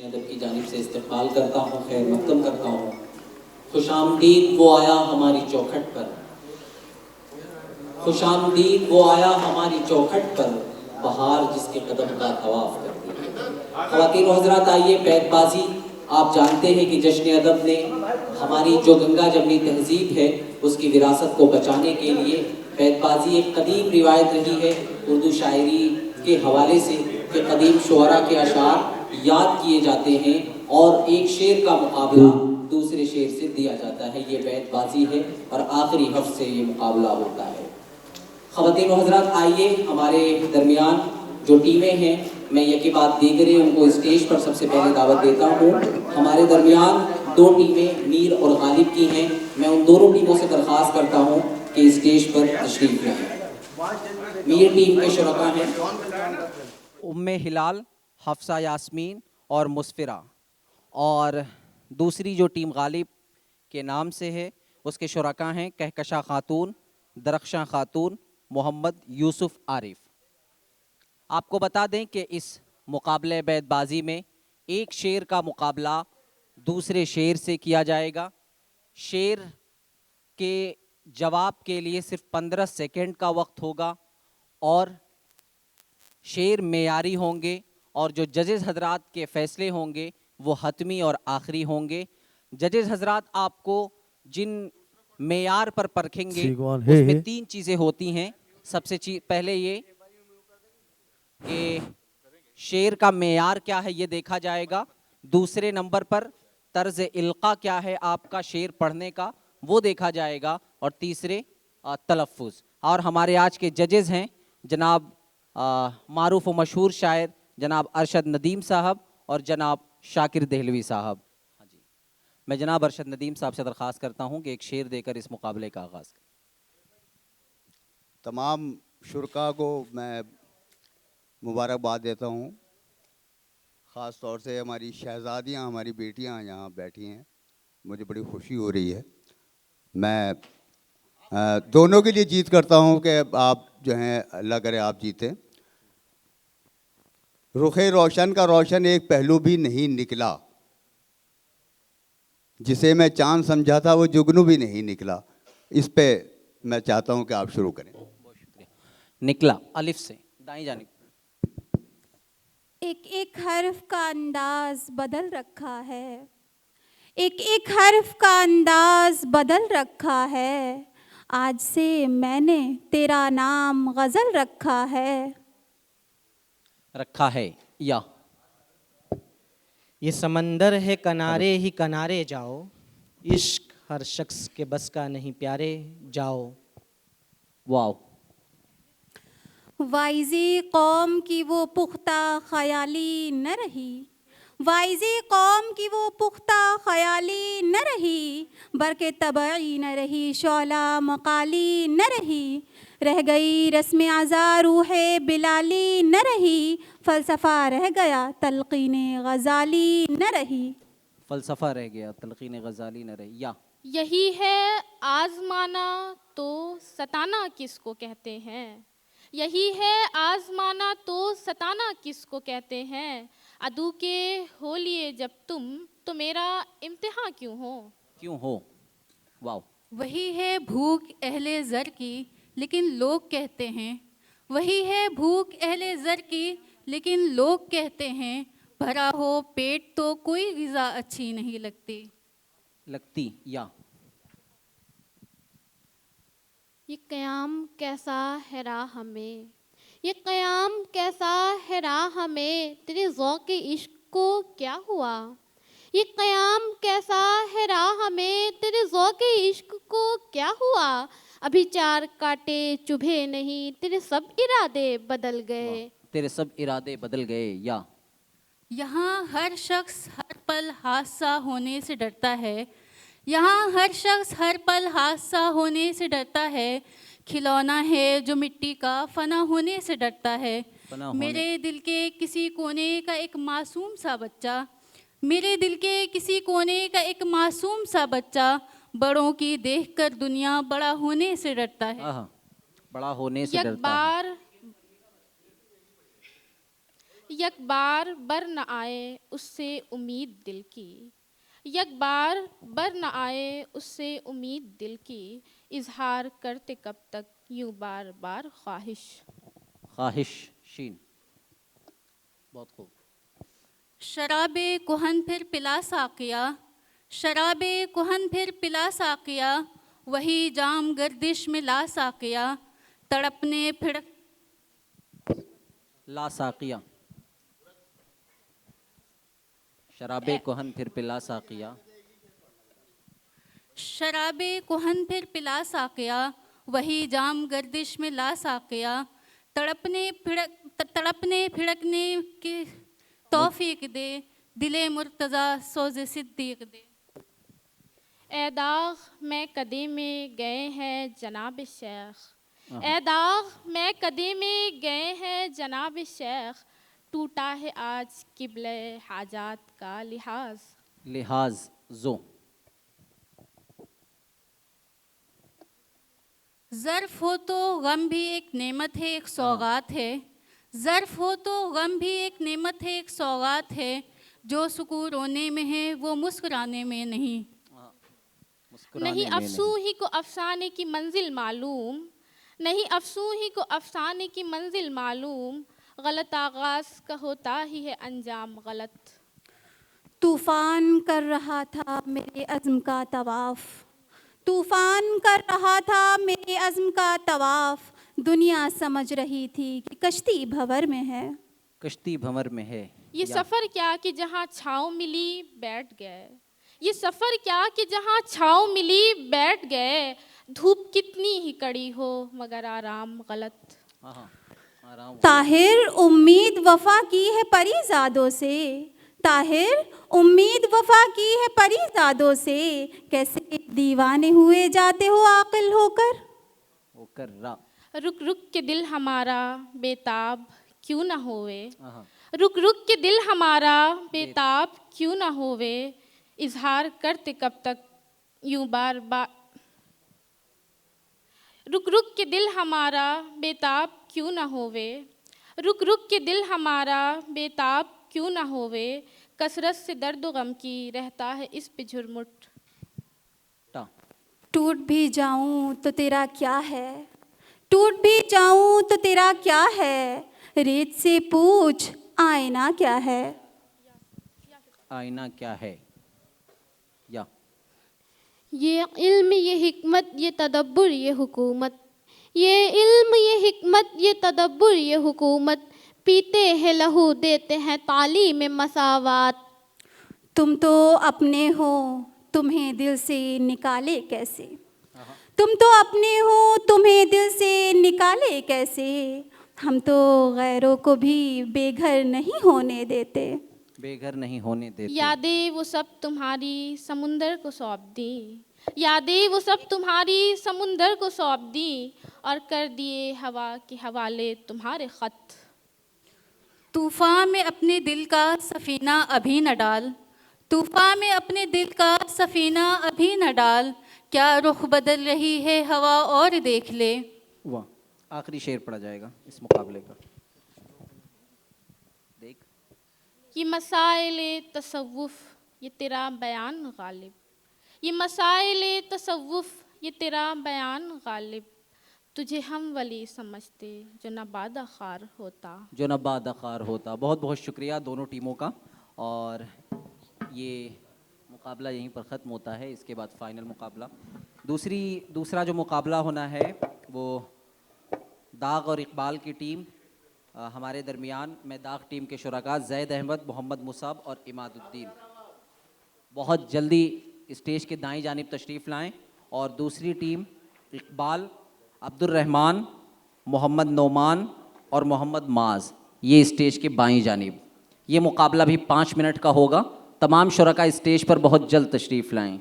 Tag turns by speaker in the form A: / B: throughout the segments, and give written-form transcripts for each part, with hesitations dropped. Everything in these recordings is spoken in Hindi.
A: जश्न अदब की जानिब से इस्तक़बाल करता हूँ, खैर मक़दम करता हूँ। खुशामदीद वो आया हमारी चौखट पर, खुशामदीद वो आया हमारी चौखट पर, बहार जिसके कदम का तवाफ़ करती है। ख़वातीन व हज़रात, आइए बैतबाज़ी, आप जानते हैं कि जश्न अदब ने हमारी जो गंगा जमनी तहज़ीब है उसकी विरासत को बचाने के लिए बैतबाज़ी एक कदीम रिवायत रही है उर्दू शायरी के हवाले से कि कदीम शुअरा के अशार याद किए जाते हैं और एक शेर का मुकाबला दूसरे शेर से दिया जाता है। ये बैतबाज़ी है और आखिरी हफ्स से ये मुकाबला होता है। ख़वातीन व हज़रात, आइए हमारे दरमियान जो टीमें हैं, मैं यकी बात दीगरे उनको स्टेज पर सबसे पहले दावत देता हूँ। हमारे दरमियान दो टीमें मीर और गालिब की हैं। मैं उन दोनों टीमों से दरख्वास्त करता हूँ कि स्टेज पर तशरीफ़ लाएं। मीर टीम के शुरका हैं
B: उम्मे हिलाल, हफ्सा यास्मीन और मुस्फिरा, और दूसरी जो टीम गालिब के नाम से है उसके शुरका हैं कहकशा खातून, दरख्शां खातून, मोहम्मद यूसुफ आरिफ। आपको बता दें कि इस मुकाबले बैतबाजी में एक शेर का मुकाबला दूसरे शेर से किया जाएगा। शेर के जवाब के लिए सिर्फ 15 सेकंड का वक्त होगा और शेर मेयारी होंगे और जो जजेस हजरात के फैसले होंगे वो हतमी और आखिरी होंगे। जजेस हजरात आपको जिन मेयार पर परखेंगे उसमें 3 चीज़ें होती हैं। सबसे पहले ये कि शेर का मेयार क्या है ये देखा जाएगा। दूसरे नंबर पर तर्ज इल्का क्या है आपका शेर पढ़ने का वो देखा जाएगा। और तीसरे तलफ़ुज़। और हमारे आज के जजेस हैं जनाब मारूफ व मशहूर शायर जनाब अरशद नदीम साहब और जनाब शाकिर देहलवी साहब। हाँ जी, मैं जनाब अरशद नदीम साहब से दरख्वास्त करता हूँ कि एक शेर देकर इस मुकाबले का आगाज़ करें।
C: तमाम शुरका को मैं मुबारकबाद देता हूँ। ख़ास तौर से हमारी शहज़ादियाँ, हमारी बेटियाँ यहाँ बैठी हैं, मुझे बड़ी खुशी हो रही है। मैं दोनों के लिए जीत करता हूँ कि आप जो हैं अल्लाह करे आप जीतें। रुखे रोशन का रोशन एक पहलू भी नहीं निकला, जिसे मैं चांद समझा था वो जुगनू भी नहीं निकला। इस पे मैं चाहता हूँ कि आप शुरू करें।
B: बहुत शुक्रिया। निकला अलिफ से दाई जानिब।
D: एक एक हर्फ का अंदाज बदल रखा है, एक एक हर्फ का अंदाज बदल रखा है, आज से मैंने तेरा नाम गज़ल रखा है।
B: रखा है या
E: ये समंदर है किनारे ही किनारे जाओ, इश्क हर शख्स के बस का नहीं प्यारे जाओ।
B: वाओ।
D: वाइज़े कौम की वो पुख्ता ख़याली न रही, वाइज़े कौम की वो पुख्ता ख़याली न रही, बरके तबई न रही, शौला मकाली न रही, रह गई रस्म आज़ा रूहे बिलाली न रही, फ़लसफ़ा रह गया तलक़ीन गज़ाली न रही।
B: फ़लसफ़ा रह गया तलक़ीन गज़ाली न रही। या
F: यही है आज़माना तो सताना किसको कहते हैं, यही है आज़माना तो सताना किसको कहते हैं, अदू के हो लिए जब तुम तो मेरा इम्तिहान क्यों हो।
B: वाओ।
G: वही है भूख अहले ज़र की लेकिन लोग कहते हैं, वही है भूख अहले ज़र की लेकिन लोग कहते हैं, भरा हो पेट तो कोई ग़िज़ा अच्छी नहीं लगती।
B: या
F: ये क़याम कैसा है राह में, ये क़याम कैसा है राह में, तेरे ज़ौक़-ए इश्क़ को क्या हुआ, ये क़याम कैसा है राह में, तेरे ज़ौक़-ए इश्क़ को क्या हुआ, अभी 4 कांटे चुभे नहीं, तेरे सब इरादे बदल गए।
B: तेरे सब इरादे बदल गए। या
G: यहाँ हर शख्स हर पल हादसा होने से डरता है, यहाँ हर शख्स हर पल हादसा होने से डरता है, खिलौना है जो मिट्टी का फना होने से डरता है। मेरे दिल के किसी कोने का एक मासूम सा बच्चा, मेरे दिल के किसी कोने का एक मासूम सा बच्चा, बड़ों की देखकर दुनिया बड़ा होने से डरता है।
B: बड़ा होने से डरता है।
F: यक बार बर न आए उससे उम्मीद दिल की, यक बार बर न आए उससे उम्मीद दिल की, इजहार करते कब तक यूं बार बार ख्वाहिश।
B: ख्वाहिश शीन। बहुत खूब।
G: शराबे कुहन फिर पिला साकिया, शराबे कुहन फिर पिला साकिया, वही जाम गर्दिश में ला साकिया, तड़पने फिर
B: ला साकिया। शराबे कोहन फिर पिला साकिया।
G: शराबे कुहन फिर पिला साकिया, वही जाम गर्दिश में ला साकिया, तड़पने फिड़कने की तौफीक दे, दिले मुर्तज़ा सोज़े सिद्दीक दे।
F: ए दाग मैं कदे में गए हैं जनाब शेख, ए दाग मैं कदे में गए हैं जनाब शेख, टूटा है आज किबले हाजात का लिहाज।
B: लिहाज जो।
G: ज़र्फ़ हो तो गम भी एक नेमत है, एक सौगात है, ज़र्फ़ हो तो गम भी एक नेमत है, एक सौगात है, जो सुकून रोने में है वो मुस्कुराने में नहीं।
F: नहीं अफसू ही को अफसाने की मंजिल मालूम, नहीं अफसू ही को अफसाने की मंजिल मालूम, गलत आगाज का होता ही है अंजाम गलत।
D: तूफान कर रहा था मेरे अज़्म का तवाफ़, तूफान कर रहा था मेरे अज़्म का तवाफ़, दुनिया समझ रही थी कि कश्ती भंवर में है।
B: कश्ती भंवर में है।
F: ये सफ़र क्या कि जहाँ छाँव मिली बैठ गए, ये सफ़र क्या कि जहाँ छाँव मिली बैठ गए, धूप कितनी ही कड़ी हो मगर आराम गलत।
B: आराम।
D: ताहिर उम्मीद वफ़ा की है परीज़ादों से, ताहिर उम्मीद वफ़ा की है परीज़ादों से, कैसे दीवाने हुए जाते हो आकिल होकर।
B: होकर रा।
F: रुक रुक के दिल हमारा बेताब क्यों ना होवे, रुक रुक के दिल हमारा बेताब क्यों ना होवे, इजहार करते कब तक यूं बार बार, रुक रुक के दिल हमारा बेताब क्यों ना होवे, रुक रुक के दिल हमारा बेताब क्यों ना होवे, कसरत से दर्द गम की रहता है इस पे झुरमुट।
D: टूट भी जाऊं तो तेरा क्या है, टूट भी जाऊं तो तेरा क्या है, रेत से पूछ आईना क्या है।
B: आईना क्या है। या
F: ये इल्म ये हिकमत ये तदब्बुर ये हुकूमत, ये इल्म ये हिकमत ये तदब्बुर ये हुकूमत, पीते हैं लहू देते हैं तालीम मसावात।
D: तुम तो अपने हो तुम्हें दिल से निकाले कैसे, तुम तो अपने हो तुम्हें दिल से निकाले कैसे, हम तो गैरों को भी बेघर नहीं होने देते।
B: बेघर नहीं होने देते।
F: यादें वो सब तुम्हारी समुंदर को सौंप दी, यादें वो सब तुम्हारी समुंदर को सौंप दी, और कर दिए हवा के हवाले तुम्हारे ख़त।
G: तूफ़ान में अपने दिल का सफ़ीना अभी न डाल, तूफ़ान में अपने दिल का सफ़ीना अभी न डाल, क्या रुख बदल रही है हवा और देख ले।
B: वाह, आखिरी शेर पढ़ा जाएगा इस मुकाबले का। देख
F: ये मसाइले तसव्वुफ़ ये तेरा बयान गालिब, ये मसाइले तसव्वुफ़ ये तेरा बयान गालिब, तुझे हम वली समझते जो नबादा खार होता।
B: जो नबादा खार होता। बहुत बहुत शुक्रिया दोनों टीमों का। और ये मुकाबला यहीं पर ख़त्म होता है। इसके बाद फ़ाइनल मुकाबला दूसरा जो मुकाबला होना है वो दाग और इकबाल की टीम हमारे दरमियान में दाग टीम के शुरका ज़ैद अहमद, मोहम्मद मुसाब और इमादुद्दीन बहुत जल्दी स्टेज के दाईं जानिब तशरीफ़ लाएं। और दूसरी टीम इकबाल, अब्दुल रहमान, मोहम्मद नोमान और मोहम्मद माज, ये स्टेज के बाईं जानिब। ये मुकाबला भी 5 मिनट का होगा। तमाम शुरका स्टेज पर बहुत जल्द तशरीफ़ लाएं।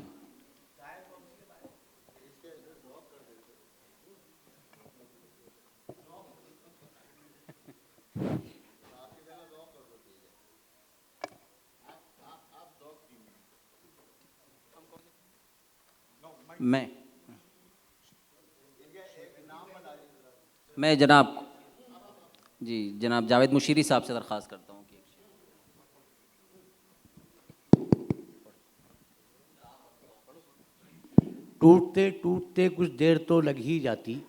B: मैं जनाब जावेद मुशीरी साहब से दरख्वास्त करता हूँ।
H: टूटते टूटते कुछ देर तो लग ही जाती,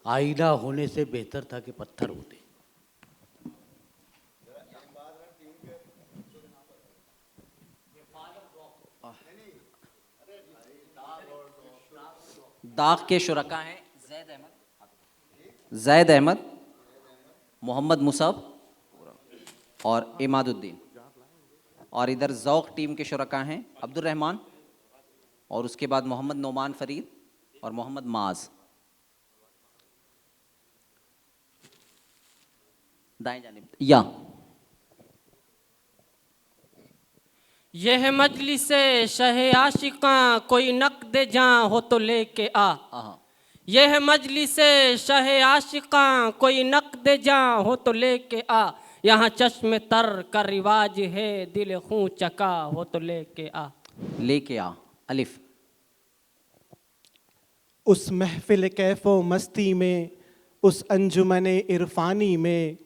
H: आईना होने से बेहतर था कि पत्थर होते।
B: दाग के शुरका हैं जैद अहमद, मोहम्मद मुसब और इमादुद्दीन। और इधर ज़ौक़ टीम के शुरका हैं अब्दुल रहमान और उसके बाद मोहम्मद नोमान फरीद और मोहम्मद माज। दाएं जानिब या
I: यह मजलिसे शहे आशिकां कोई नक़्द जां हो तो लेके आ। यह मजलिसे शहे आशिकां कोई नक़्द जां हो तो लेके आ। यहाँ चश्मे तर का रिवाज है, दिल खूं चका हो तो लेके आ।
B: लेके आ अलिफ।
J: उस महफिल कैफ़ो मस्ती में, उस अंजुमने इरफानी में,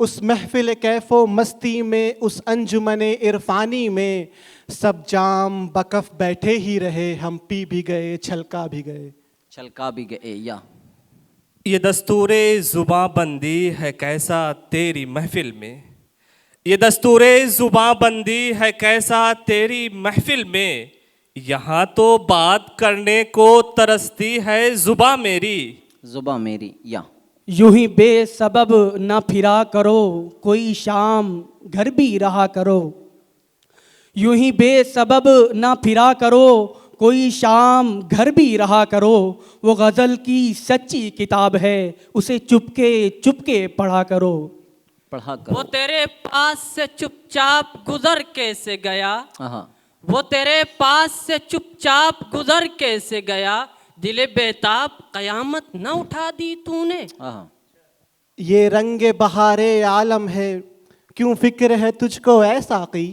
J: उस महफिल कैफ़ो मस्ती में, उस अंजुमने इरफानी में, सब जाम बकफ बैठे ही रहे, हम पी भी गए छलका भी गए।
B: छलका भी गए या
K: ये दस्तूरे ज़ुबां बंदी है कैसा तेरी महफिल में, ये दस्तूरे ज़ुबां बंदी है कैसा तेरी महफिल में, यहाँ तो बात करने को तरसती है ज़ुबां मेरी।
B: ज़ुबां मेरी या
L: यूं ही बेसबब ना फिरा करो, कोई शाम घर भी रहा करो। यूं ही बेसबब ना फिरा करो, कोई शाम घर भी रहा करो। वो गज़ल की सच्ची किताब है, उसे चुपके चुपके पढ़ा करो।
B: पढ़ा करो।
I: वो तेरे पास से चुपचाप गुजर कैसे गया, वो तेरे पास से चुपचाप गुजर कैसे गया, दिले बेताब कयामत न उठा दी तूने।
J: ये रंगे बहारे आलम है, क्यों फिक्र है तुझको ऐसा की।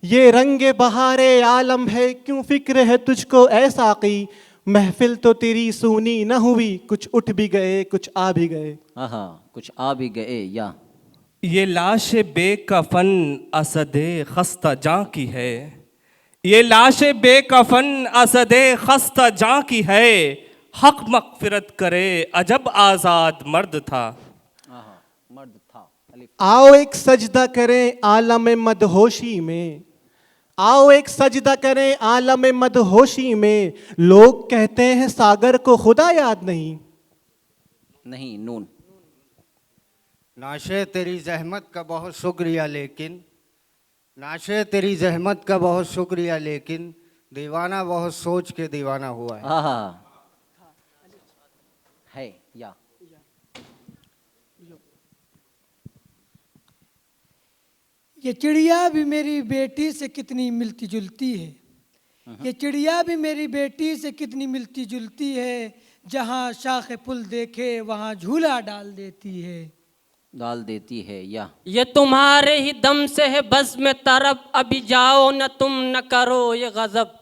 J: ये रंगे बहारे आलम है, क्यों फिक्र है तुझको ऐसा की। महफिल तो तेरी सूनी न हुई, कुछ उठ भी गए कुछ आ भी गए।
B: कुछ आ भी गए या
K: ये लाश बेकफन असदे खस्ता जां की है, ये लाश बेकफन असदे खस्ता जां की है, हक मगफिरत करे अजब आज़ाद मर्द था।
B: मर्द था।
J: आओ एक सजदा करें आलम मदहोशी में, आओ एक सजदा करें आलम मदहोशी में। लोग कहते हैं सागर को खुदा याद नहीं।
B: नहीं नून।
M: नाशे तेरी जहमत का बहुत शुक्रिया लेकिन, नाशे तेरी जहमत का बहुत शुक्रिया लेकिन, दीवाना बहुत सोच के दीवाना हुआ
B: है या
N: ये चिड़िया भी मेरी बेटी से कितनी मिलती जुलती है, ये चिड़िया भी मेरी बेटी से कितनी मिलती जुलती है। जहाँ शाख पुल देखे वहाँ झूला डाल देती है।
B: डाल देती है या
I: ये तुम्हारे ही दम से है बस में तरफ, अभी जाओ न तुम न करो ये गजब।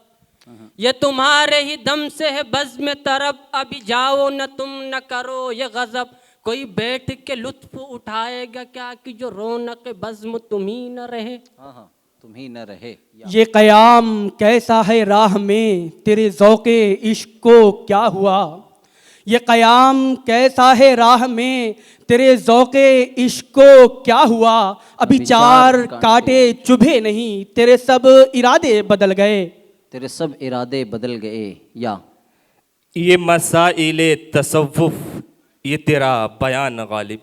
I: ये तुम्हारे ही दम से है बस में तरफ, अभी जाओ न तुम न करो ये गजब। कोई बैठ के लुत्फ उठाएगा क्या कि जो रौनक बज़्म तुम ही न रहे।
B: तुम ही न रहे।
L: ये क़याम कैसा है राह में, तेरे ज़ौक़े इश्क को क्या हुआ। ये क़याम कैसा है राह में, तेरे ज़ौक़े इश्क को क्या हुआ। अभी चार कांटे चुभे नहीं, तेरे सब इरादे बदल गए।
B: तेरे सब इरादे बदल गए या
K: ये मसाइले तसव्वुफ ये तेरा बयान गालिब,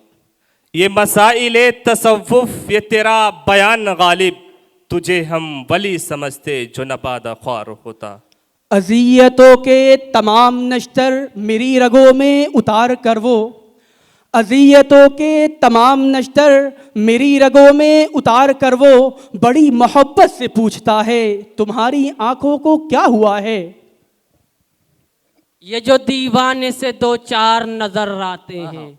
K: ये मसाइले तसव्वुफ ये तेरा बयान गालिब, तुझे हम वली समझते जो नबादा ख्वार होता।
L: अज़ियतों के तमाम नश्तर मेरी रगों में उतार कर वो, अज़ियतों के तमाम नश्तर मेरी रगों में उतार कर वो, बड़ी मोहब्बत से पूछता है तुम्हारी आंखों को क्या हुआ है।
I: ये जो दीवाने से दो चार नजर आते हैं,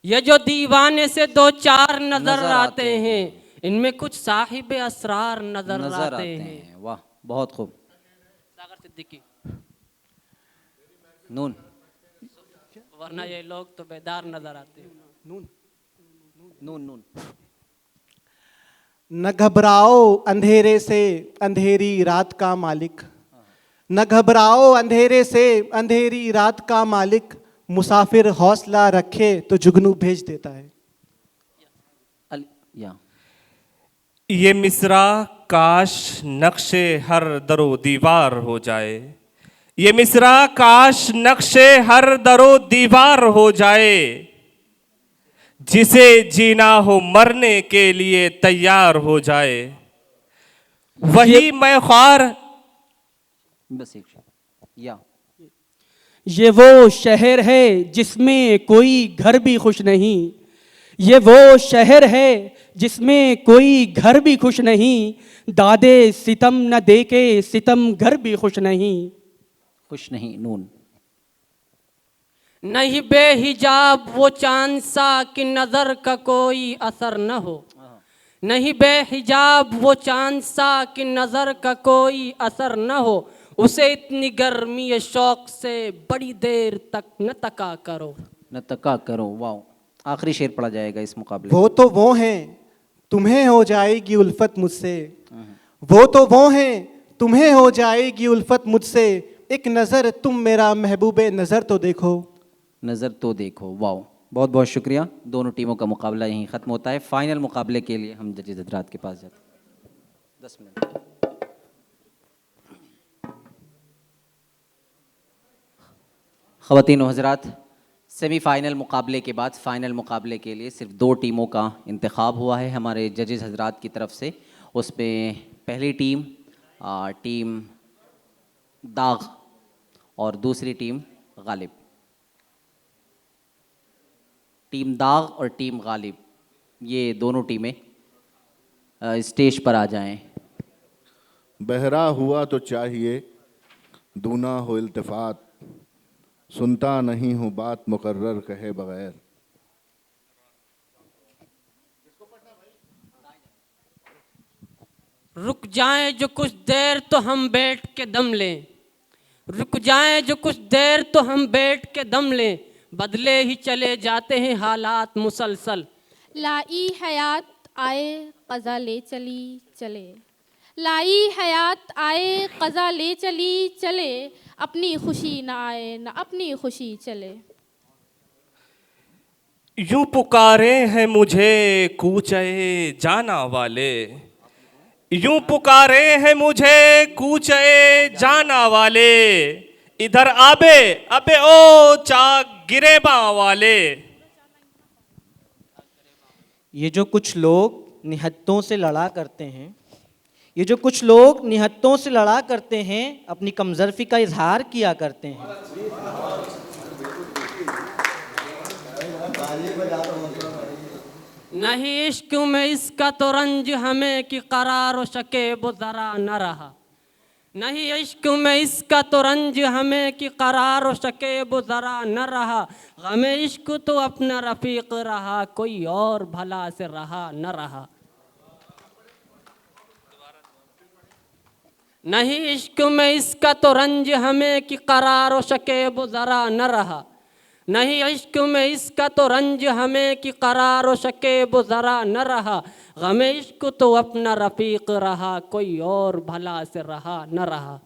I: ये जो दीवाने से दो चार नजर आते हैं, इनमें कुछ साहिब असरार नजर आते हैं।
B: वाह बहुत खूब।
I: सागर सिद्दीकी
B: नून।
I: वरना ये लोग तो बेदार नजर आते हैं।
J: नून
B: नून नून।
J: न घबराओ अंधेरे से अंधेरी रात का मालिक, न घबराओ अंधेरे से, अंधेरी रात का मालिक मुसाफिर हौसला रखे तो जुगनू भेज देता है।
B: या
K: ये मिसरा काश नक्शे हर दरो दीवार हो जाए, ये मिसरा काश नक्शे हर दरो दीवार हो जाए, जिसे जीना हो मरने के लिए तैयार हो जाए, वही मैं ख्वार।
B: बस एक या
L: ये वो शहर है जिसमें कोई घर भी खुश नहीं, ये वो शहर है जिसमें कोई घर भी खुश नहीं, दादे सितम न देके सितम घर भी खुश नहीं।
B: खुश नहीं नून।
I: नहीं बेहिजाब वो चांद सा कि नजर का कोई असर न हो, नहीं बेहिजाब वो चांद सा कि नजर का कोई असर न हो, उसे इतनी गर्मी शौक से बड़ी देर तक न तका करो।
B: न तका करो, वाह। आखिरी शेर पढ़ा जाएगा इस मुकाबले।
J: वो तो वो हैं तुम्हें हो जाएगी उल्फत मुझसे, वो तो वो हैं तुम्हें हो जाएगी उल्फत मुझसे, एक नज़र तुम मेरा महबूबे नज़र तो देखो।
B: नज़र तो देखो, वाह। बहुत बहुत शुक्रिया। दोनों टीमों का मुकाबला यहीं ख़त्म होता है। फाइनल मुकाबले के लिए हम जजेस हज़रात के पास जाते हैं। 10 मिनट। ख़वातीन व हज़रात, सेमीफ़ाइनल मुकाबले के बाद फ़ाइनल मुकाबले के लिए सिर्फ 2 टीमों का इंतखाब हुआ है हमारे जजेस हज़रात की तरफ से। उसमें पहली टीम टीम दाग और दूसरी टीम गालिब। टीम दाग और टीम गालिब, ये दोनों टीमें स्टेज पर आ जाएं।
O: बहरा हुआ तो चाहिए दूना हो इल्तिफात, सुनता नहीं हूँ बात मुकर्रर कहे बगैर।
I: रुक जाएं जो कुछ देर तो हम बैठ के दम लें, रुक जाएं जो कुछ देर तो हम बैठ के दम लें, बदले ही चले जाते हैं हालात मुसलसल।
F: लाई हयात आए क़ज़ा ले चली चले, लाई हयात आए क़ज़ा ले चली चले, अपनी खुशी न आए न अपनी खुशी चले।
K: यूं पुकारे हैं मुझे कूचे जाना वाले, यूं पुकारे हैं मुझे कूचे जाना वाले, इधर आबे अबे ओ चा गिरेबा वाले।
E: ये जो कुछ लोग निहत्तों से लड़ा करते हैं, ये जो कुछ लोग निहत्तों से लड़ा करते हैं, अपनी कमजोरी का इजहार किया करते हैं।
I: नहीं इश्क में इसका तो रंज हमें कि करार व शकेब ज़रा न रहा, नहीं इश्क में इसका तो रंज हमें कि करार व शकेब ज़रा न रहा, गमे इश्क तो अपना रफ़ीक रहा, कोई और भला से रहा न रहा। नहीं इश्क में इसका तो रंज हमें कि करार व शकेब ज़रा न रहा, नहीं इश्क में इसका तो रंज हमें कि करार व शकेब ज़रा न रहा, गमे इश्क तो अपना रफ़ीक रहा, कोई और भला से रहा न रहा।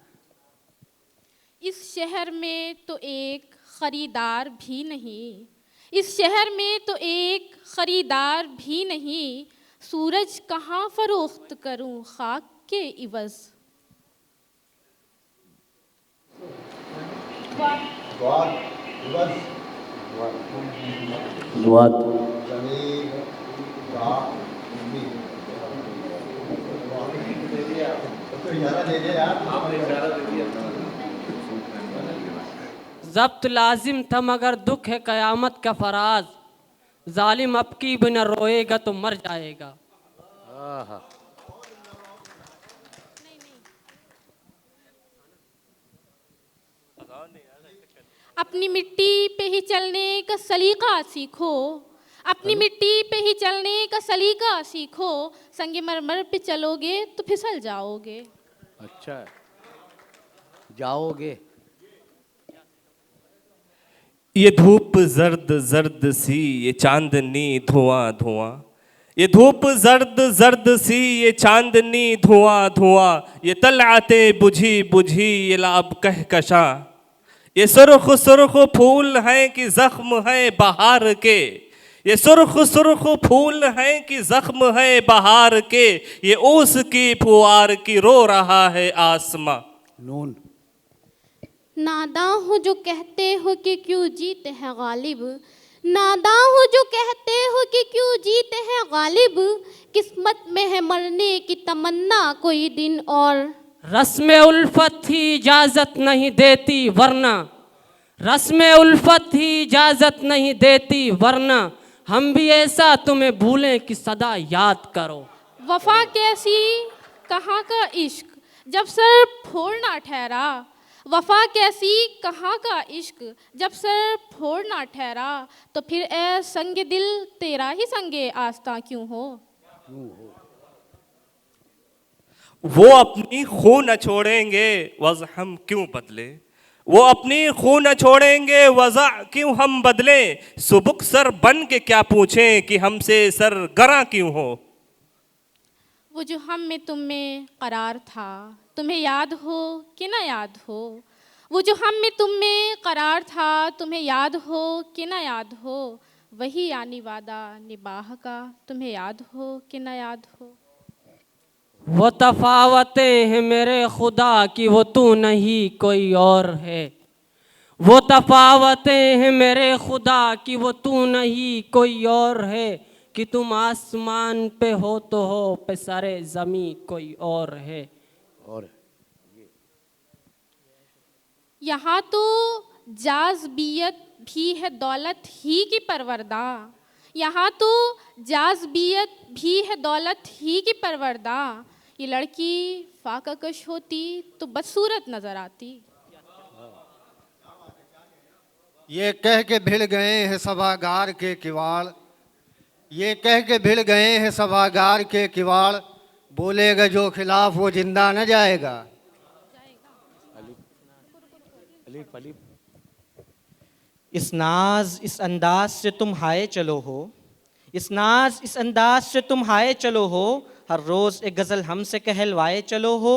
F: इस शहर में तो एक ख़रीदार भी नहीं, इस शहर में तो एक ख़रीदार भी नहीं, सूरज कहाँ फ़रोख्त करूँ खाक के इवज़।
I: ज़ब्त लाजिम था मगर दुख है क़यामत का फराज, जालिम अब की भी न रोएगा तो मर जाएगा।
F: अपनी मिट्टी पे ही चलने का सलीका सीखो, अपनी मिट्टी पे ही चलने का सलीका सीखो, संगे मरमर पे चलोगे तो फिसल जाओगे।
H: अच्छा जाओगे।
K: ये धूप जर्द जर्द सी, ये चांदनी धुआं धुआं, ये धूप जर्द जर्द सी, ये चांदनी धुआं धुआं, ये तलआते बुझी बुझी, ये लाब कहकशा। ये सुर्ख सुर्ख फूल हैं कि जख्म है बहार के, ये सुर्ख सुर्ख फूल हैं कि जख्म है बहार के, ये ओस की फुआर की रो रहा है आसमां।
H: नून
F: नादां हो जो कहते हो कि क्यों जीते हैं गालिब, नादां हो जो कहते हो कि क्यों जीते हैं गालिब, किस्मत में है मरने की तमन्ना कोई दिन और।
I: रस्म उल्फत ही इजाजत नहीं देती वरना, रस्म उल्फत ही इजाजत नहीं देती वरना, हम भी ऐसा तुम्हें भूलें कि सदा याद करो।
G: वफा कैसी कहाँ का इश्क जब सर फोड़ना ठहरा, वफा कैसी कहाँ का इश्क जब सर फोड़ना ठहरा, तो फिर ए संग दिल तेरा ही संगे आस्था क्यों हो।
K: वो अपनी खून न छोड़ेंगे वज़ हम क्यों बदले, वो अपनी खून न छोड़ेंगे वज़ा क्यों हम बदले, सुबुक सर बन के क्या पूछें कि हमसे सर गरा क्यों हो।
G: वो जो हम में तुम में करार था, तुम्हें याद हो कि ना याद हो, वो जो हम में तुम में करार था, तुम्हें याद हो कि ना याद हो, वही यानी वादा निबाह का, तुम्हें याद हो कि ना याद हो।
I: वो तफावतें हैं मेरे खुदा कि वो तू नहीं कोई और है, वो तफावतें हैं मेरे खुदा कि वो तू नहीं कोई और है, कि तुम आसमान पे हो तो हो पे सारे ज़मीं कोई और है।
H: और
G: यहाँ तो जाज़बियत भी है दौलत ही की परवरदा, यहाँ तो जाज़बियत भी है दौलत ही की परवरदा, ये लड़की फाकाकश होती तो बदसूरत नजर आती।
M: ये कह के भिड़ गए हैं सभागार के किवाड़, ये कह के भिड़ गए हैं सभागार के किवाड़, बोलेगा जो खिलाफ वो जिंदा न जाएगा।
E: इस नाज इस अंदाज से तुम हाय चलो हो, इस नाज इस अंदाज से तुम हाय चलो हो, हर रोज एक गजल हमसे कहलवाए चलो हो।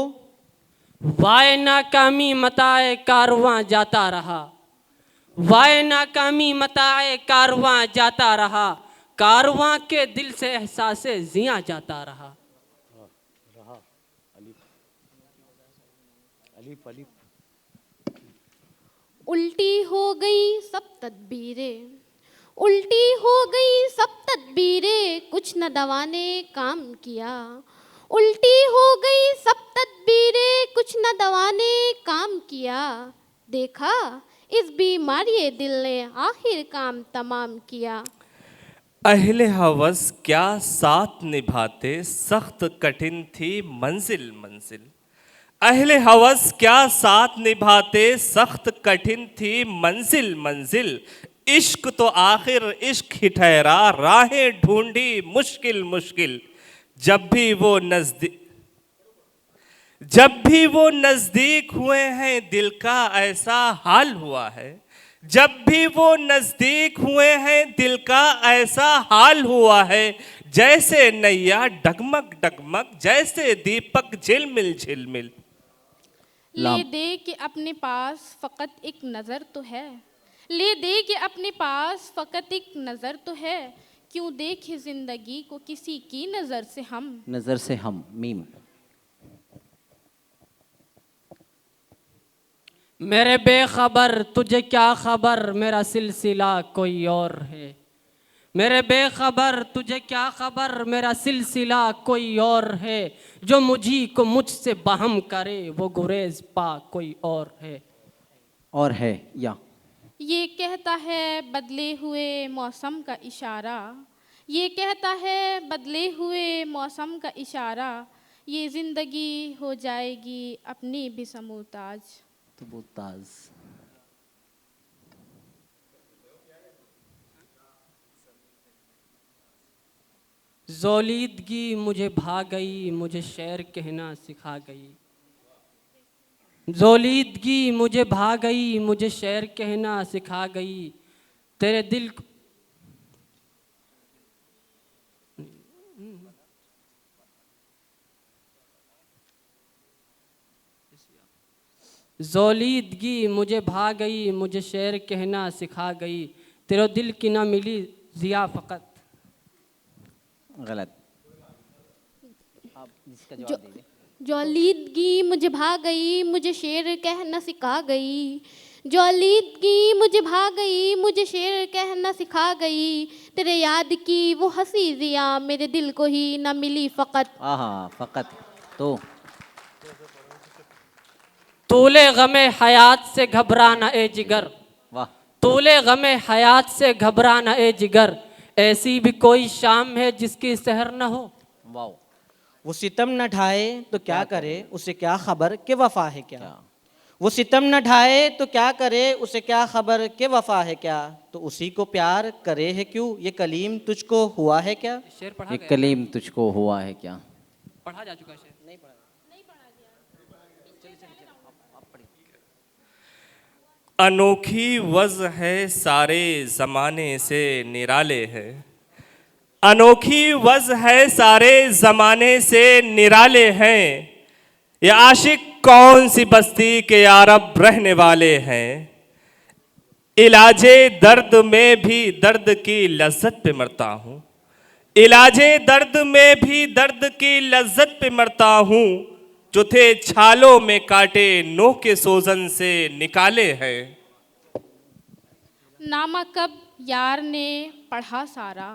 I: वाय नाकामी मताए कारवां जाता रहा, वाय नाकामी मताए कारवां जाता रहा, कारवां के दिल से एहसासे जिया जाता रहा।
F: उल्टी हो गई सब तदबीरें, उल्टी हो गई सब तदबीरें, कुछ न दवा ने काम किया, उल्टी हो गई सब तदबीरें, कुछ न दवा ने काम किया, देखा इस बीमारी दिल ने आखिर काम तमाम किया।
K: अहले हवस क्या साथ निभाते, सख्त कठिन थी मंजिल मंजिल, अहले हवस क्या साथ निभाते, सख्त कठिन थी मंजिल मंजिल, इश्क तो आखिर इश्क ही ठहरा, राहें ढूंढी मुश्किल मुश्किल, जब भी वो नजदीक हुए हैं दिल का ऐसा हाल हुआ है, जब भी वो नजदीक हुए हैं दिल का ऐसा हाल हुआ है, जैसे नैया डगमग डगमग, जैसे दीपक झिलमिल झिलमिल।
G: ले दे कि अपने पास फ़कत एक नज़र तो है, ले दे कि अपने पास फ़कत एक नज़र तो है, क्यों देखे ज़िंदगी को किसी की नज़र से हम।
B: नज़र से हम मीम।
I: मेरे बेखबर तुझे क्या खबर, मेरा सिलसिला कोई और है, मेरे बेखबर तुझे क्या खबर, मेरा सिलसिला कोई और है, जो मुझी को मुझसे बहम करे, वो गुरेज पा कोई और है।
B: और है या
G: ये कहता है बदले हुए मौसम का इशारा, ये कहता है बदले हुए मौसम का इशारा, ये ज़िंदगी हो जाएगी अपनी भी समूताज।
B: तो वो ताज
I: ज़ोलीदगी मुझे भा गई, मुझे शेर कहना सिखा गई, ज़ोलीदगी मुझे भा गई, मुझे शेर कहना सिखा गई, तेरे दिल ज़ोलीदगी मुझे भा गई, मुझे शेर कहना सिखा गई, तेरे दिल की ना मिली ज़िया फ़कत।
B: गलत। आप इसका
F: जो
B: जवाब दीजिए।
F: जौलीदगी मुझे भा गई, मुझे शेर कहना सिखा गई, जौलीदगी मुझे भा गई, मुझे शेर कहना सिखा गई, तेरे याद की वो हंसी ज़िया मेरे दिल को ही न मिली फ़कत।
B: आहा फ़कत। तो
I: तूले गमे हयात से घबराना ए जिगर,
B: वाह।
I: तूले गमे हयात से घबराना ए जिगर, ऐसी भी कोई शाम है जिसकी सहर न हो।
B: वाह।
E: वो सितम न ढाए तो क्या करे, उसे क्या खबर कि वफा है क्या। वो सितम न ढाए तो क्या करे, उसे क्या खबर कि वफा है क्या। तो उसी को प्यार करे है क्यों, ये कलीम तुझको हुआ है क्या।
I: शेर पढ़ा
B: ये
I: गया?
B: कलीम तुझको हुआ है क्या।
I: पढ़ा जा चुका है शेर।
E: नहीं पढ़ा।
K: अनोखी वज़ है सारे ज़माने से निराले है, अनोखी वज़ है सारे ज़माने से निराले हैं, ये आशिक कौन सी बस्ती के यारब रहने वाले हैं। इलाजे दर्द में भी दर्द की लज्जत पे मरता हूँ, इलाजे दर्द में भी दर्द की लज्जत पे मरता हूँ, जो थे छालों में काटे नोह के सोजन से निकाले हैं।
F: नामा कब यार ने पढ़ा सारा,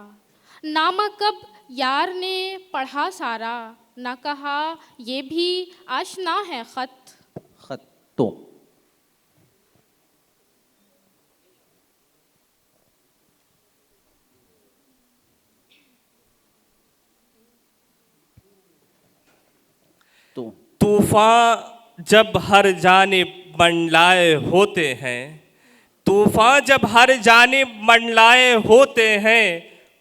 F: नामा कब यार ने पढ़ा सारा, न कहा ये भी आशना है ख़त।
B: खत। तो
K: तूफान जब हर जानिब मंडलाए होते हैं, तूफान जब हर जानिब मंडलाए होते हैं,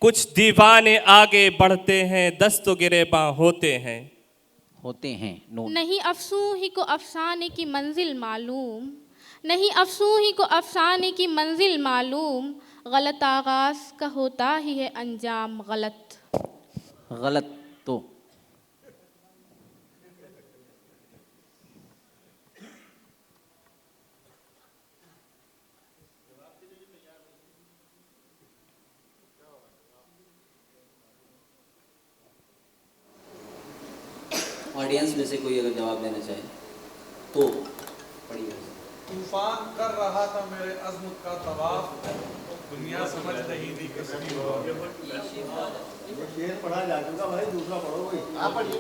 K: कुछ दीवाने आगे बढ़ते हैं, दस्तो गिरेबां होते हैं।
B: होते हैं। नून।
F: नहीं अफसूं ही को अफसाने की मंजिल मालूम, नहीं अफसूं ही को अफसाने की मंजिल मालूम, गलत आगाज़ का होता ही है अंजाम गलत।
B: गलत। तो ऑडियंस में से कोई अगर जवाब देना चाहे तो पढ़िए।
P: तूफान कर रहा था मेरे अज़्म का तवाफ, दुनिया समझ रही थी किसकी हो।
C: ये शेर पढ़ा जा चुका भाई, दूसरा पढ़ो भाई। आप पढ़िए।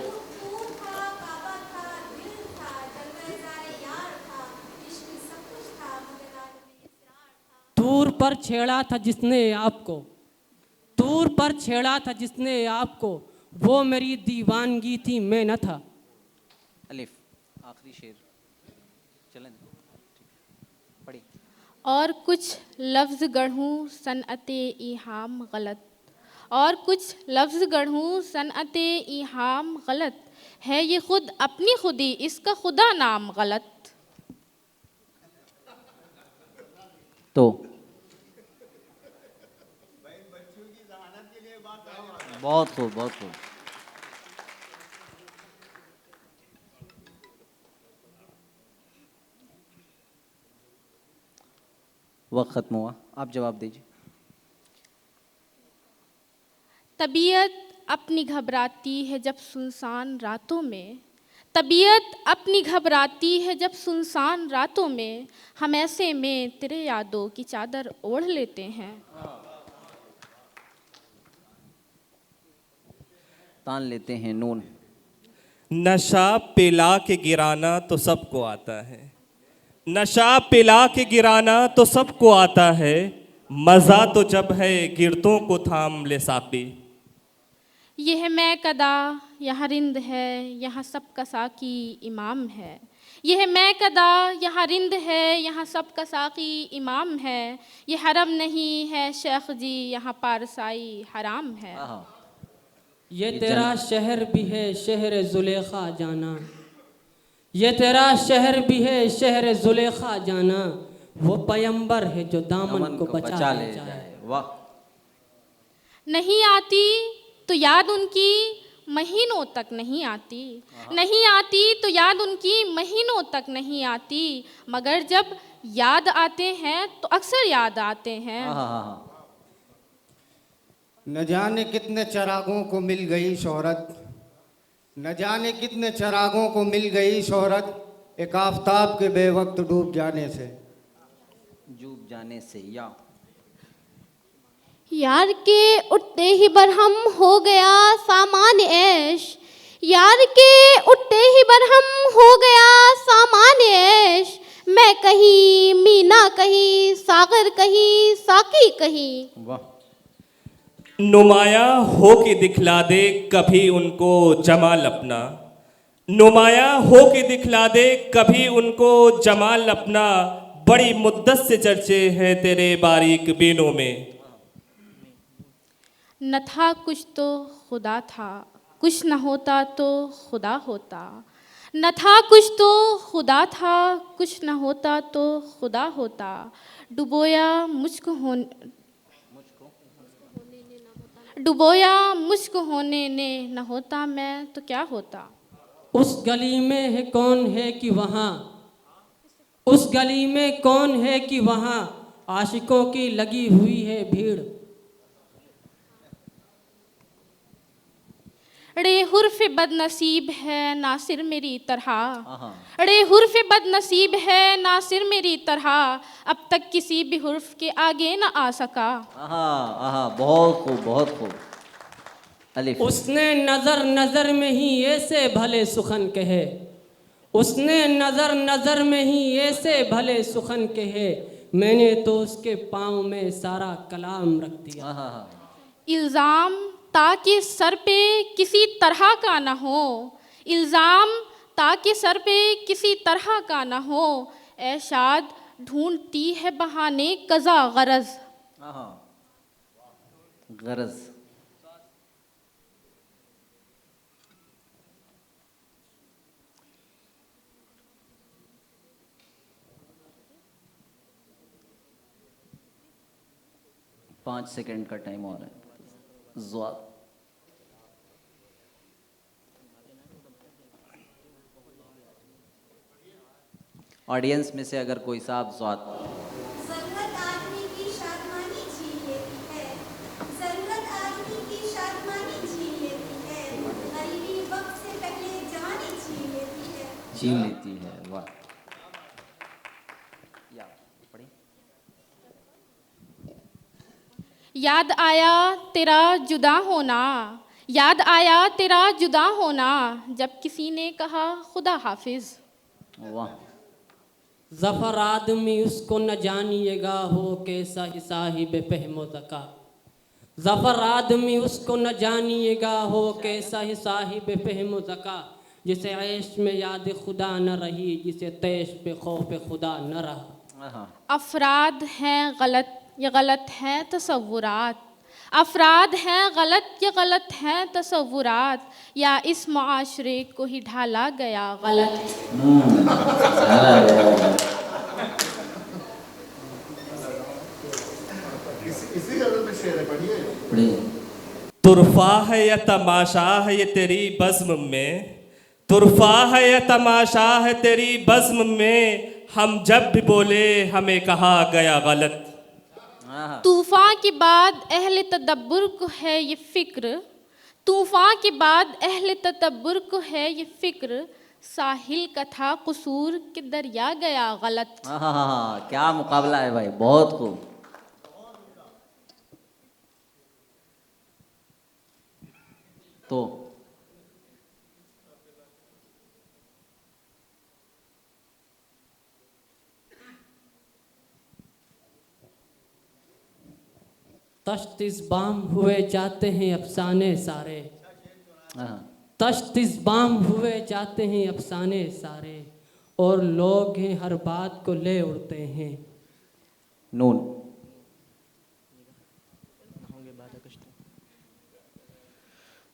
I: दूर पर छेड़ा था जिसने आपको, दूर पर छेड़ा था जिसने आपको, वो मेरी दीवानगी थी मैं न था।
B: अलिफ। आखिरी शेर। चलें पढ़िए।
F: और कुछ लफ्ज़ गढ़ूँ सनअते इहाम गलत, और कुछ लफ्ज़ गढ़ूँ सनअते इहाम गलत, है ये खुद अपनी खुदी इसका खुदा नाम गलत।
B: तो बहुत खूब, बहुत खूब। वक्त खत्म हुआ, आप जवाब दीजिए।
F: तबीयत अपनी घबराती है जब सुनसान रातों में, तबीयत अपनी घबराती है जब सुनसान रातों में, हम ऐसे में तेरे यादों की चादर ओढ़ लेते हैं।
B: तान लेते हैं। नून।
K: नशा पिला के गिराना तो सबको आता है, नशा पिला के गिराना तो सबको आता है, मज़ा तो जब है गिरतों को थाम ले साकी।
F: यह मैं कदा यहाँ रिंद है, यहाँ सब का साकी इमाम है, यह मैं कदा यहाँ रिंद है, यहाँ सब का साकी इमाम है, यह हरम नहीं है शेख जी यहाँ पारसाई हराम है।
I: ये तेरा शहर भी है शहर जुलेखा जाना, ये तेरा शहर भी है शहर जुलेखा जाना, वो पैगंबर है जो दामन को बचा ले जाए।
B: वाह।
F: नहीं आती तो याद उनकी महीनों तक नहीं आती, नहीं आती तो याद उनकी महीनों तक नहीं आती, मगर जब याद आते हैं तो अक्सर याद आते हैं।
M: न जाने कितने चरागों को मिल गई शोहरत, न जाने कितने चरागों को मिल गई शोहरत, एक आफताब के बेवक्त डूब जाने से।
B: डूब जाने से
F: यार के उठते ही बरहम हो गया सामान ऐश, यार के उठते ही बरहम हो गया सामान ऐश, मैं कहीं मीना कहीं सागर कहीं साकी कहीं।
K: नुमाया हो के दिखला दे कभी उनको जमाल अपना, नुमाया हो के दिखला दे कभी उनको जमाल अपना, बड़ी मुद्दत से चर्चे हैं तेरे बारीक बीनों में।
F: न था कुछ तो खुदा था, कुछ न होता तो खुदा होता, न था कुछ तो खुदा था, कुछ न होता तो खुदा होता, डुबोया मुझको होने ने न होता मैं तो क्या होता।
I: उस गली में है कौन है कि वहाँ, उस गली में कौन है कि वहाँ, आशिकों की लगी हुई है भीड़।
F: रे हुर्फ बदनसीब है नासिर मेरी तरह, रे हुर्फ बदनसीब है नासिर मेरी तरह, अब तक किसी भी हुर्फ के आगे न आ सका।
B: बहुत खूब बहुत खूब। अलिफ।
I: उसने नज़र नज़र में ही ऐसे भले सुखन कहे, उसने नज़र नज़र में ही ऐसे भले सुखन कहे, मैंने तो उसके पाँव में सारा कलाम रख दिया।
F: इल्ज़ाम ताकि सर पे किसी तरह का ना हो, इल्ज़ाम ताकि सर पे किसी तरह का ना हो, ऐ शाद ढूंढती है बहाने कज़ा गरज।
B: गरज। पाँच सेकंड का टाइम और है। ज़्वाद। ऑडियंस में से अगर कोई साहब ज़्वाद।
D: ज़रूरत आदमी की शादमानी छीन लेती है, ज़रूरत आदमी की शादमानी छीन लेती है, गरीबी वक्त से पहले जवानी छीन लेती है।
B: छीन लेती है, वाह।
F: याद आया तेरा जुदा होना, याद आया तेरा जुदा होना, जब किसी ने कहा खुदा हाफिज।
B: वाह।
I: ज़फ़र आदमी उसको न जानिएगा हो कैसा ही साहिब फ़हम ज़का, ज़फ़र आदमी उसको न जानिएगा हो कैसा ही साहिब फ़हम ज़का, जिसे ऐश में याद खुदा न रही, जिसे तैश पे खौफ खुदा न रहा।
F: अफराद हैं गलत ये गलत हैं तसव्वुरात, अफराद हैं गलत ये गलत हैं तसव्वुरात, या इस मुआशरे को ही ढाला गया गलत।
K: तुरफा है या तमाशा है ये तेरी बज़्म में, तुरफा है या तमाशा है तेरी बज़्म में, हम जब भी बोले हमें कहा गया गलत।
F: तूफ़ान के बाद अहले तदब्बुर को है ये फ़िक्र, तूफ़ान के बाद अहले तदब्बुर को है ये फ़िक्र, साहिल का था कसूर कि दरिया गया गलत।
B: क्या मुकाबला है भाई, बहुत खूब। तो
I: तश्त इस बाम हुए जाते हैं अफसाने सारे, तश्त इस बाम हुए जाते हैं अफसाने सारे, और लोग हैं हर बात को ले उड़ते हैं।
B: नून।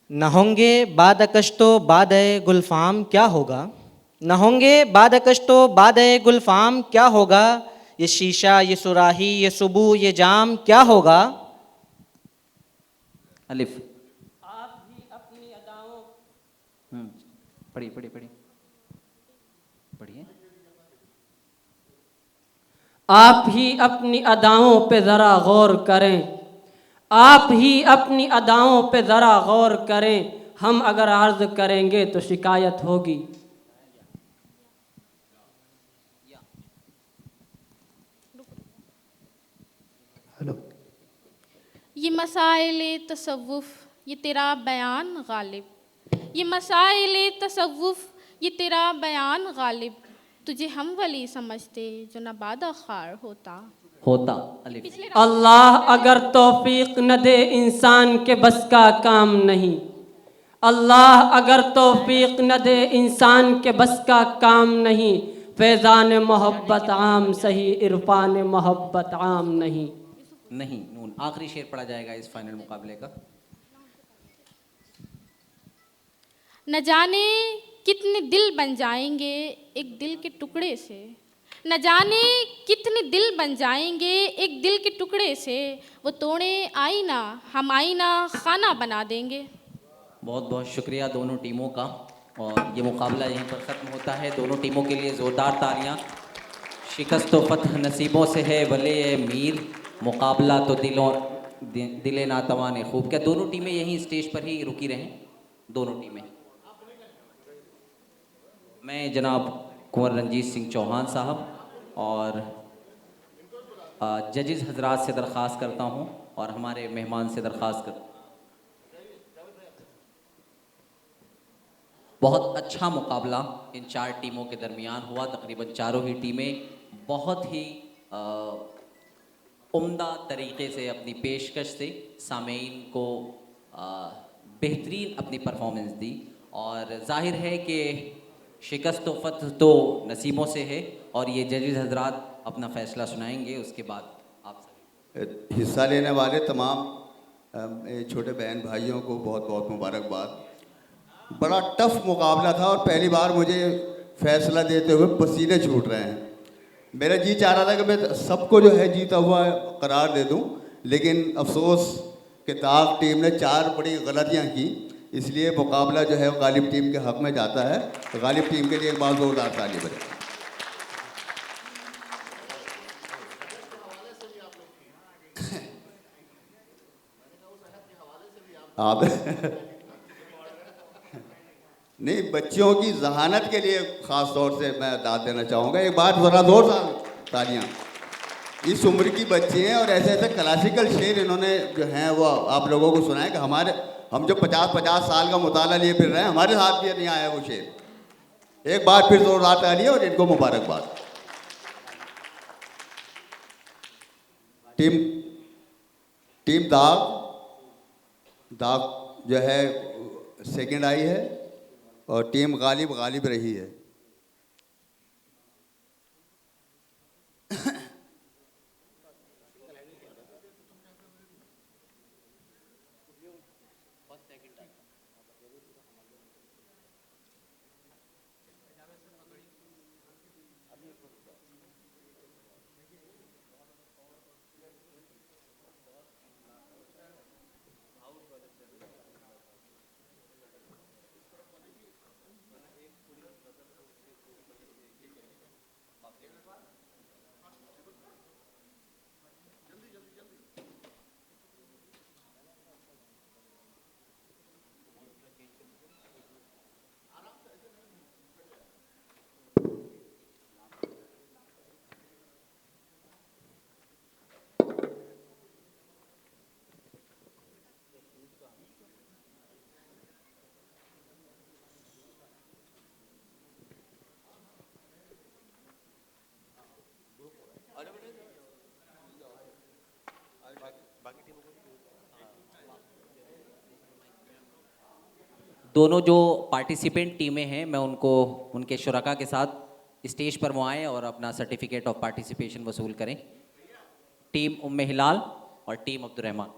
E: न होंगे बाद कश्तो बाद गुलफाम क्या होगा, न होंगे बाद कश्तो बाद गुलफाम क्या होगा, ये शीशा ये सुराही ये सुबू ये जाम क्या होगा।
B: अलिफ।
I: आप भी अपनी अदाओं
B: पढ़िए पढ़िए पढ़िए पढ़िए।
I: आप ही अपनी अदाओं पे ज़रा गौर करें, आप ही अपनी अदाओं पे ज़रा गौर करें, हम अगर अर्ज़ करेंगे तो शिकायत होगी।
F: ये मसाइल तसव्वुफ़ ये तेरा बयान गालिब, ये मसाइल तसव्वुफ़ ये तेरा बयान गालिब, तुझे हम वली समझते जो नबादा खार होता।
I: अल्लाह अगर तौफीक न दे इंसान के बस का काम नहीं, अल्लाह अगर तौफीक न दे इंसान के बस का काम नहीं, फैज़ान मोहब्बत आम सही इरफान मोहब्बत आम नहीं।
B: नहीं नून आखिरी शेर पढ़ा जाएगा इस फाइनल मुकाबले का।
F: न जाने कितने दिल बन जाएंगे एक दिल के टुकड़े से, न जाने कितने दिल बन जाएंगे एक दिल के टुकड़े से, वो तोड़े आईना हम आईना खाना बना देंगे।
B: बहुत बहुत शुक्रिया दोनों टीमों का, और ये मुकाबला यहीं पर ख़त्म होता है। दोनों टीमों के लिए ज़ोरदार तालियां। शिकस्त व फतह नसीबों से है वले मीर, मुकाबला तो दिले नातवा ने खूब। क्या दोनों टीमें यहीं स्टेज पर ही रुकी रहें? दोनों टीमें। मैं जनाब कुंवर रंजीत सिंह चौहान साहब और जजेस हजरात से दरख्वास्त करता हूं और हमारे मेहमान से दरख्वास्त कर, बहुत अच्छा मुकाबला इन चार टीमों के दरमियान हुआ। तकरीबन चारों ही टीमें बहुत ही उम्दा तरीके से अपनी पेशकश से सामीन को बेहतरीन अपनी परफॉर्मेंस दी, और जाहिर है कि शिकस्त व फतह तो नसीबों से है, और ये जजेस हजरात अपना फ़ैसला सुनाएंगे। उसके बाद आप
C: हिस्सा लेने वाले तमाम छोटे बहन भाइयों को बहुत बहुत मुबारकबाद। बड़ा टफ मुकाबला था और पहली बार मुझे फ़ैसला देते हुए पसीने छूट रहे हैं। मेरा जी चाह रहा था कि मैं सबको जो है जीता हुआ करार दे दूं, लेकिन अफसोस कि ताक टीम ने 4 बड़ी गलतियां की, इसलिए मुकाबला जो है गालिब टीम के हक़ में जाता है। तो गालिब टीम के लिए एक बार ज़ोरदार ताली बजाएं। आप नहीं, बच्चों की जहानत के लिए ख़ास तौर से मैं दाद देना चाहूँगा। एक बार ज़रा जोर से तालियाँ। इस उम्र की बच्ची हैं और ऐसे ऐसे क्लासिकल शेर इन्होंने जो हैं वो आप लोगों को सुनाए कि हम जो 50-50 साल का मुताला लिए फिर रहे हैं, हमारे साथ भी नहीं आया वो शेर। एक बार फिर जोरदार तालियाँ और इनको मुबारकबाद। टीम दाग जो है सेकंड आई है और टीम गालिब रही है।
B: दोनों जो पार्टिसिपेंट टीमें हैं, मैं उनको उनके शुरका के साथ स्टेज पर वो आएँ और अपना सर्टिफिकेट ऑफ पार्टिसिपेशन वसूल करें। टीम उम्मे हिलाल और टीम अब्दुर्रहमान।